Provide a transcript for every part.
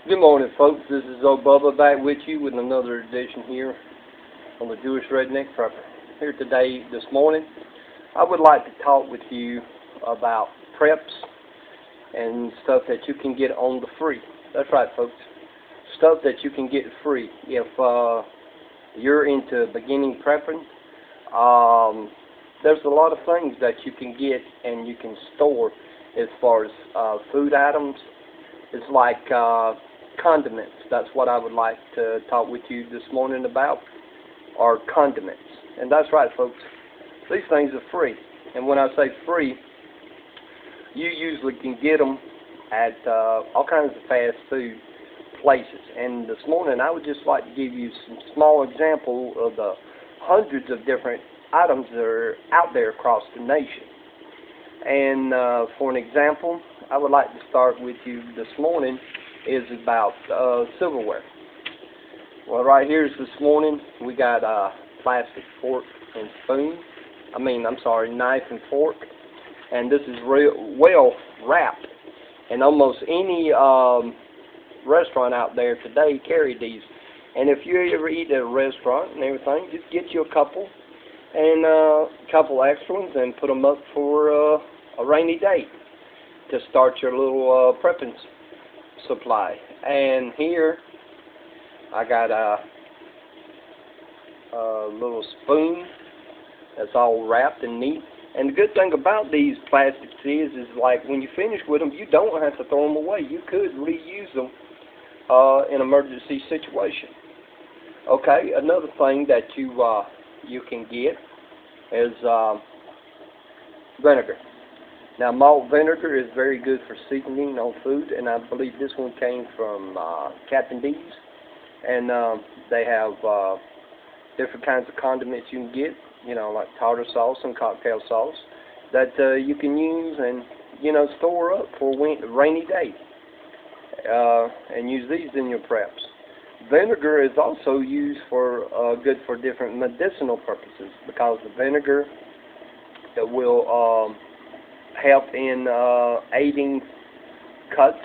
Good morning, folks. This is old Bubba back with you with another edition here on the Jewish Redneck Prepper. Here today, this morning, I would like to talk with you about preps and stuff that you can get on the free. That's right, folks. Stuff that you can get free. If you're into beginning prepping, there's a lot of things that you can get and you can store as far as food items. It's like condiments. That's what I would like to talk with you this morning about, are condiments. And that's right, folks. These things are free. And when I say free, you usually can get them at all kinds of fast food places. And this morning I would just like to give you some small example of the hundreds of different items that are out there across the nation. And for an example, I would like to start with you this morning is about silverware. Well, right here this morning we got a plastic fork and spoon. Knife and fork. And this is real well wrapped. And almost any restaurant out there today carry these. And if you ever eat at a restaurant and everything, just get you a couple and a couple extra ones and put them up for a rainy day to start your little prepping supply. And here I got a little spoon that's all wrapped and neat. And the good thing about these plastics is like when you finish with them, you don't have to throw them away. You could reuse them in an emergency situation. Okay, another thing that you can get is vinegar. Now, malt vinegar is very good for seasoning on food, and I believe this one came from Captain D's. And they have different kinds of condiments you can get, like tartar sauce and cocktail sauce that you can use and, store up for a rainy day and use these in your preps. Vinegar is also used for good for different medicinal purposes because the vinegar will help in aiding cuts,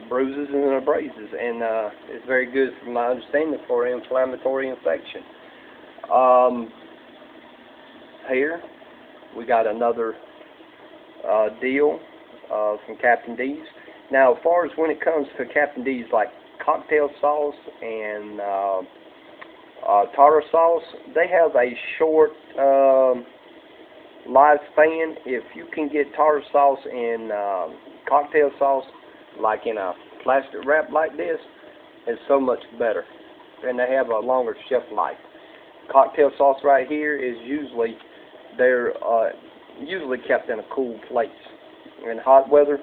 bruises, and abrasions, and it's very good, from my understanding, for inflammatory infection. Here we got another deal from Captain D's. Now, as far as when it comes to Captain D's, like cocktail sauce and tartar sauce, they have a short lifespan. If you can get tartar sauce and cocktail sauce like in a plastic wrap like this, it's so much better, and they have a longer shelf life. Cocktail sauce right here is usually usually kept in a cool place. In hot weather,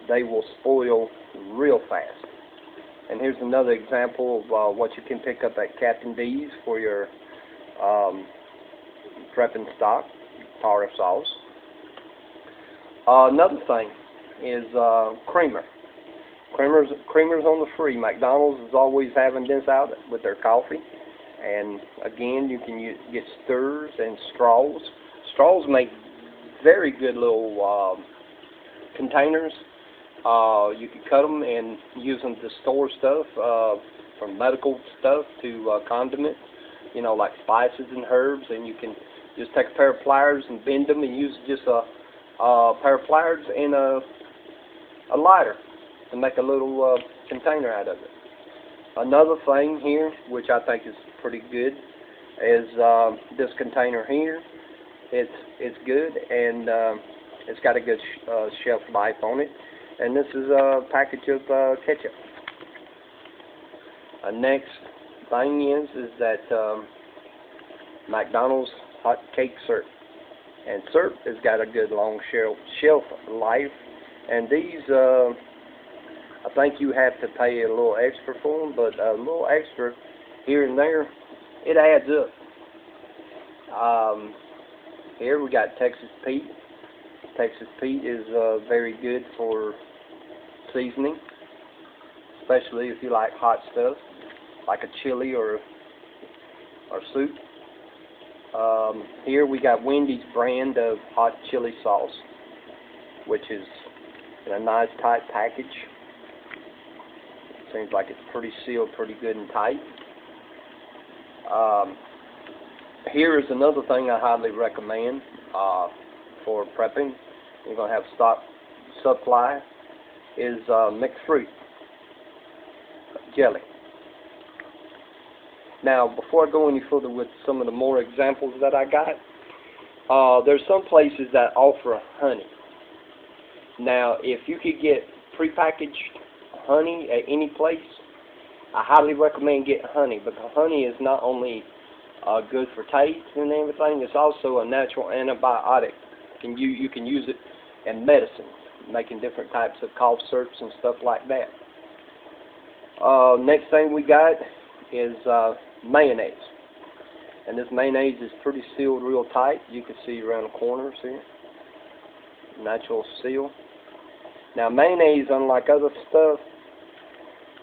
they will spoil real fast. And here's another example of what you can pick up at Captain D's for your prepping stock, tartar sauce. Another thing is creamer. Creamer's on the free. McDonald's is always having this out with their coffee. And again, you can get stirrers and straws. Straws make very good little containers. You can cut them and use them to store stuff, from medical stuff to condiments, like spices and herbs. And you can just take a pair of pliers and bend them and use just a pair of pliers and a lighter to make a little container out of it. Another thing here, which I think is pretty good, is this container here. It's good, and it's got a good shelf life on it. And this is a package of ketchup. Next thing is that McDonald's hot cake syrup. And syrup has got a good long shelf life. And these, I think you have to pay a little extra for them, but a little extra here and there, it adds up. Here we got Texas Pete. Texas Pete is very good for seasoning, especially if you like hot stuff, like a chili or soup. Here we got Wendy's brand of hot chili sauce, which is in a nice tight package. Seems like it's pretty sealed, pretty good and tight. Here is another thing I highly recommend for prepping. You're going to have stock supply is mixed fruit jelly. Now, before I go any further with some of the more examples that I got, there's some places that offer honey. Now, if you could get prepackaged honey at any place, I highly recommend getting honey, because honey is not only good for taste and everything, it's also a natural antibiotic. And you can use it in medicine, making different types of cough syrups and stuff like that. Next thing we got is mayonnaise. And this mayonnaise is pretty sealed real tight. You can see around the corners here. Natural seal. Now mayonnaise, unlike other stuff,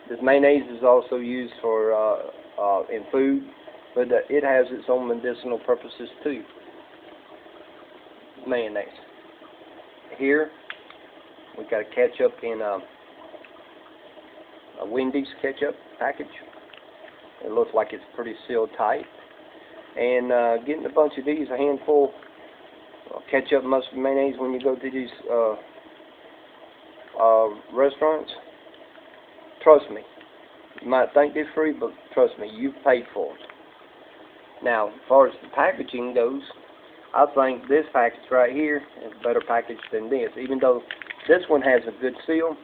this mayonnaise is also used for in food, but it has its own medicinal purposes too. Mayonnaise. Here we got a ketchup in a Wendy's ketchup package. It looks like it's pretty sealed tight. And getting a bunch of these, a handful of ketchup, mustard, mayonnaise when you go to these restaurants, trust me, you might think they're free, but trust me, you've paid for it. Now, as far as the packaging goes, I think this package right here is a better package than this. Even though this one has a good seal,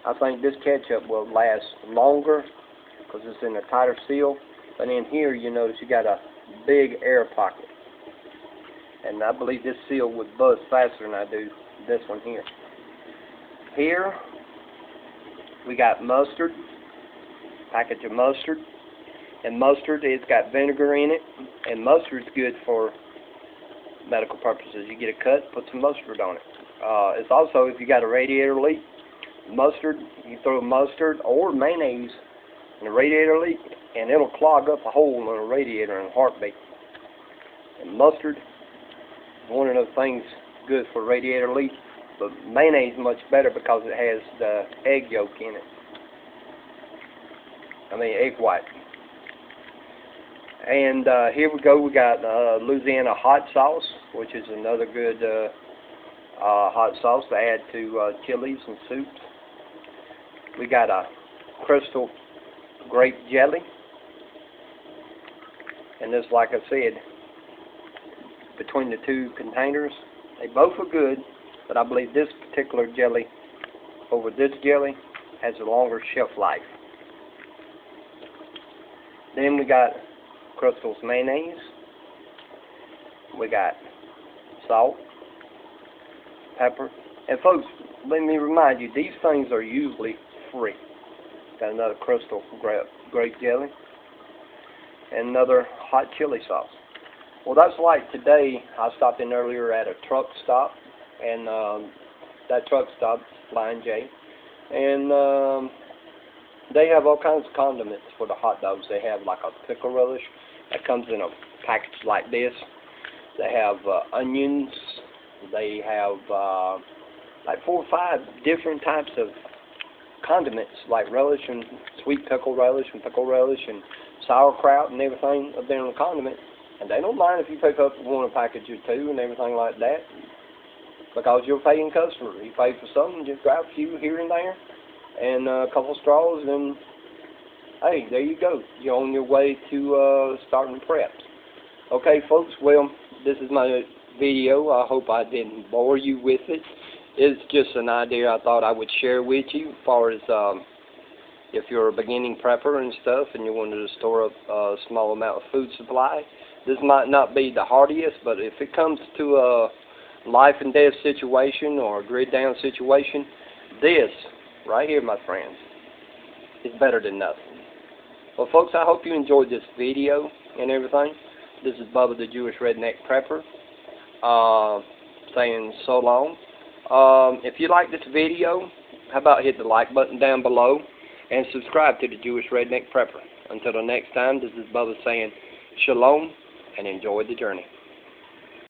I think this ketchup will last longer because it's in a tighter seal. But in here, you notice you got a big air pocket. And I believe this seal would buzz faster than I do this one here. Here, we got mustard, package of mustard. And mustard, it's got vinegar in it. And mustard's good for medical purposes. You get a cut, put some mustard on it. It's also, if you got a radiator leak, mustard, you throw mustard or mayonnaise in a radiator leak, and it'll clog up a hole in a radiator in a heartbeat. And mustard is one of those things good for radiator leak, but mayonnaise is much better because it has the egg yolk in it. I mean, egg white. And here we go, we got Louisiana hot sauce, which is another good hot sauce to add to chilies and soups. We got a crystal grape jelly. And this, like I said, between the two containers, they both are good, but I believe this particular jelly over this jelly has a longer shelf life. Then we got Crystal's mayonnaise. We got salt, pepper. And folks, let me remind you, these things are usually free. Got another Crystal grape jelly. And another hot chili sauce. Well, that's like today, I stopped in earlier at a truck stop. And that truck stop, Flying J. And they have all kinds of condiments for the hot dogs. They have like a pickle relish that comes in a package like this. They have onions. They have like 4 or 5 different types of condiments, like relish and sweet pickle relish and sauerkraut and everything up there in the condiment. And they don't mind if you pick up one package or two and everything like that, because you're a paying customer. You pay for something, just grab a few here and there, and a couple of straws, and hey, there you go. You're on your way to starting preps. Okay, folks, well, this is my video. I hope I didn't bore you with it. It's just an idea I thought I would share with you as far as if you're a beginning prepper and stuff and you wanted to store up a small amount of food supply. This might not be the hardiest, but if it comes to a life and death situation or a grid down situation, this right here, my friends, is better than nothing. Well, folks, I hope you enjoyed this video and everything. This is Bubba, the Jewish Redneck Prepper, saying so long. If you like this video, how about hit the like button down below and subscribe to the Jewish Redneck Prepper. Until the next time, this is Bubba saying Shalom and enjoy the journey.